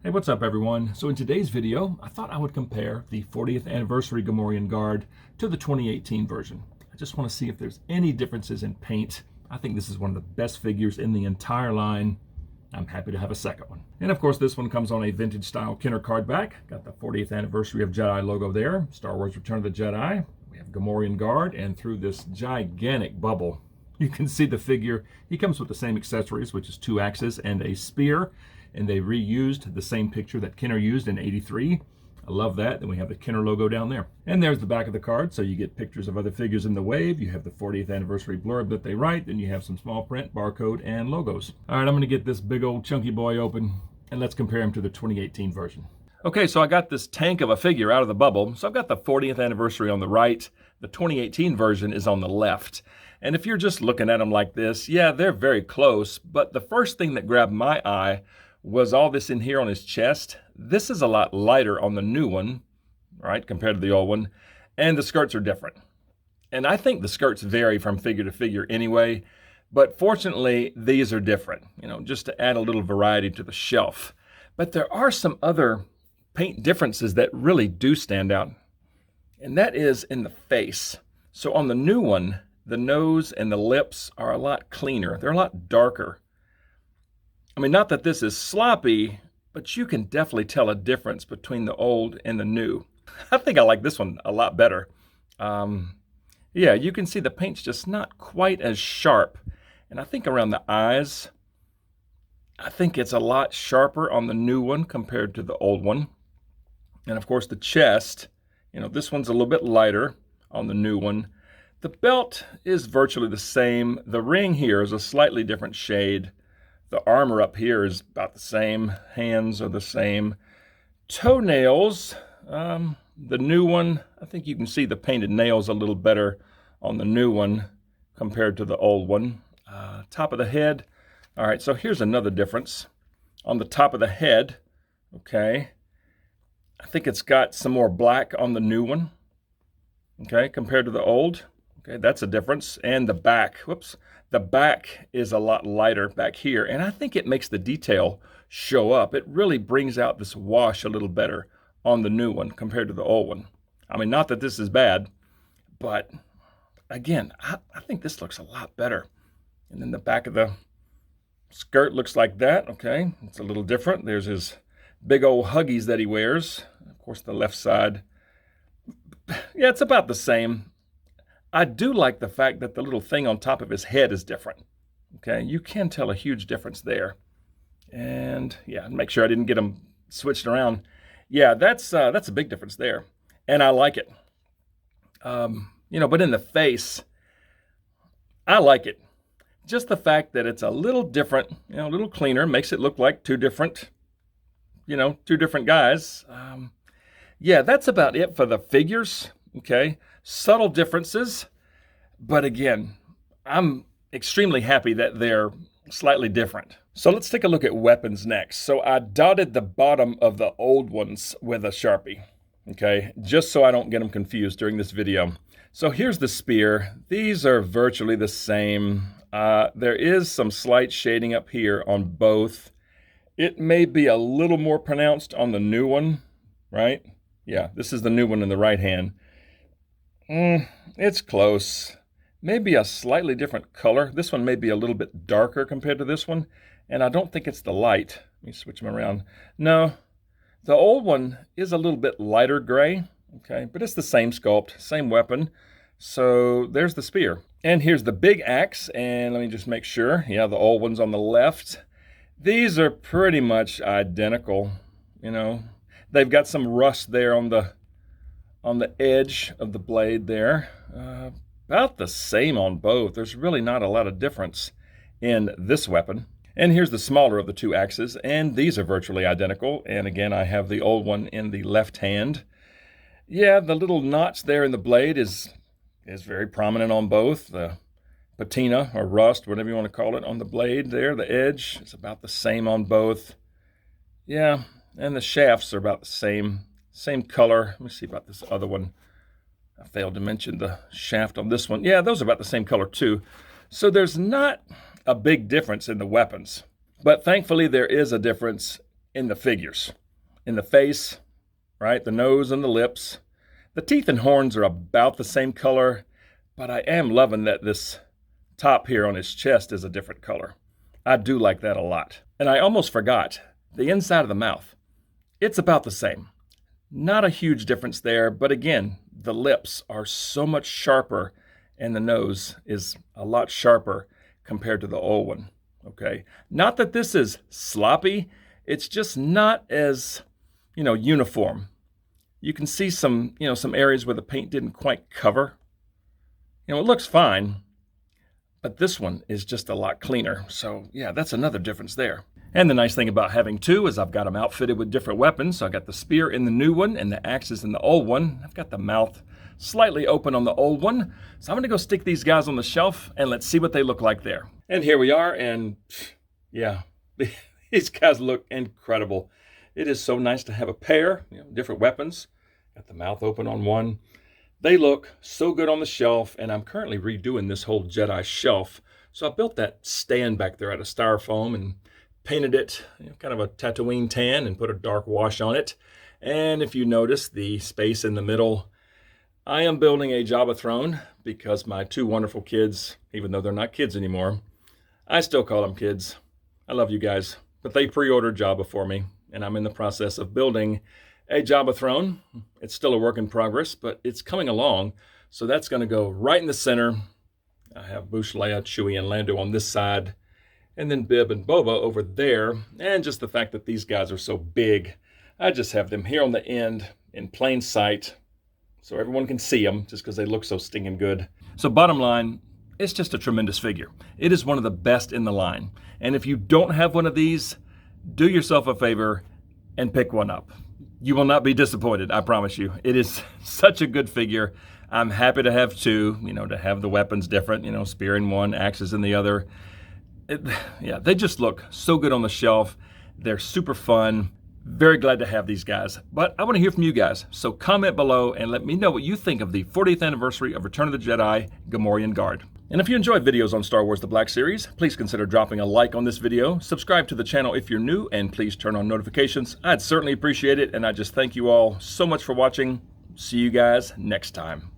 Hey, what's up everyone? So in today's video, I thought I would compare the 40th anniversary Gamorrean Guard to the 2018 version. I just want to see if there's any differences in paint. I think this is one of the best figures in the entire line. I'm happy to have a second one. And of course, this one comes on a vintage style Kenner card back. Got the 40th anniversary of Jedi logo there. Star Wars Return of the Jedi. We have Gamorrean Guard, and through this gigantic bubble, you can see the figure. He comes with the same accessories, which is 2 axes and a spear. And they reused the same picture that Kenner used in '83. I love that. Then we have the Kenner logo down there. And there's the back of the card, so you get pictures of other figures in the wave. You have the 40th anniversary blurb that they write. Then you have some small print, barcode, and logos. All right, I'm going to get this big old chunky boy open, and let's compare him to the 2018 version. Okay, so I got this tank of a figure out of the bubble. So I've got the 40th anniversary on the right. The 2018 version is on the left. And if you're just looking at them like this, yeah, they're very close. But the first thing that grabbed my eye was all this in here on his chest. This is a lot lighter on the new one, right, compared to the old one. And the skirts are different. And I think the skirts vary from figure to figure anyway. But fortunately, these are different, just to add a little variety to the shelf. But there are some other paint differences that really do stand out. And that is in the face. So on the new one, the nose and the lips are a lot cleaner. They're a lot darker. I mean, not that this is sloppy, but you can definitely tell a difference between the old and the new. I think I like this one a lot better. Yeah, you can see the paint's just not quite as sharp. And I think around the eyes, I think it's a lot sharper on the new one compared to the old one. And of course the chest, this one's a little bit lighter on the new one. The belt is virtually the same. The ring here is a slightly different shade. The armor up here is about the same. Hands are the same. Toenails, the new one, I think you can see the painted nails a little better on the new one compared to the old one. Top of the head. All right, so here's another difference. On the top of the head, okay, I think it's got some more black on the new one, okay, compared to the old. Okay, that's a difference. And the back, the back is a lot lighter back here, and I think it makes the detail show up. It really brings out this wash a little better on the new one compared to the old one. I mean, not that this is bad, but again, I think this looks a lot better. And then the back of the skirt looks like that. Okay, it's a little different. There's his big old Huggies that he wears. Of course, the left side, yeah, it's about the same. I do like the fact that the little thing on top of his head is different. Okay, you can tell a huge difference there. And yeah, make sure I didn't get them switched around. Yeah, that's a big difference there. And I like it. But in the face, I like it. Just the fact that it's a little different, a little cleaner, makes it look like two different guys. Yeah, that's about it for the figures. Okay, subtle differences, but again, I'm extremely happy that they're slightly different. So let's take a look at weapons next. So I dotted the bottom of the old ones with a Sharpie, okay, just so I don't get them confused during this video. So here's the spear. These are virtually the same. There is some slight shading up here on both. It may be a little more pronounced on the new one, right? Yeah, this is the new one in the right hand. It's close. Maybe a slightly different color. This one may be a little bit darker compared to this one, and I don't think it's the light. Let me switch them around. No, the old one is a little bit lighter gray, okay, but it's the same sculpt, same weapon. So there's the spear. And here's the big axe, and let me just make sure. Yeah, the old one's on the left. These are pretty much identical, They've got some rust there on the edge of the blade there. About the same on both. There's really not a lot of difference in this weapon. And here's the smaller of the 2 axes, and these are virtually identical. And again, I have the old one in the left hand. Yeah, the little notch there in the blade is very prominent on both. The patina or rust, whatever you want to call it, on the blade there, the edge is about the same on both. Yeah, and the shafts are about the same color. Let me see about this other one. I failed to mention the shaft on this one. Yeah, those are about the same color too. So there's not a big difference in the weapons, but thankfully there is a difference in the figures, in the face, right? The nose and the lips. The teeth and horns are about the same color, but I am loving that this top here on his chest is a different color. I do like that a lot. And I almost forgot, the inside of the mouth, it's about the same. Not a huge difference there, but again, the lips are so much sharper and the nose is a lot sharper compared to the old one, okay? Not that this is sloppy, it's just not as, uniform. You can see some areas where the paint didn't quite cover. It looks fine, but this one is just a lot cleaner. So yeah, that's another difference there. And the nice thing about having two is I've got them outfitted with different weapons. So I got the spear in the new one and the axes in the old one. I've got the mouth slightly open on the old one. So I'm gonna go stick these guys on the shelf and let's see what they look like there. And here we are, and yeah, these guys look incredible. It is so nice to have a pair, different weapons. Got the mouth open on one. They look so good on the shelf, and I'm currently redoing this whole Jedi shelf. So I built that stand back there out of styrofoam and painted it kind of a Tatooine tan and put a dark wash on it. And if you notice the space in the middle, I am building a Jabba throne because my two wonderful kids, even though they're not kids anymore, I still call them kids. I love you guys, but they pre-ordered Jabba for me, and I'm in the process of building a Jabba throne. It's still a work in progress, but it's coming along. So that's going to go right in the center. I have Bush, Leia, Chewie, and Lando on this side, and then Bib and Boba over there. And just the fact that these guys are so big, I just have them here on the end in plain sight so everyone can see them just because they look so stinking good. So bottom line, it's just a tremendous figure. It is one of the best in the line. And if you don't have one of these, do yourself a favor and pick one up. You will not be disappointed, I promise you. It is such a good figure. I'm happy to have two, to have the weapons different, spear in one, axes in the other. Yeah, they just look so good on the shelf. They're super fun. Very glad to have these guys. But I want to hear from you guys. So comment below and let me know what you think of the 40th anniversary of Return of the Jedi Gamorrean Guard. And if you enjoyed videos on Star Wars The Black Series, please consider dropping a like on this video, subscribe to the channel if you're new, and please turn on notifications. I'd certainly appreciate it, and I just thank you all so much for watching. See you guys next time.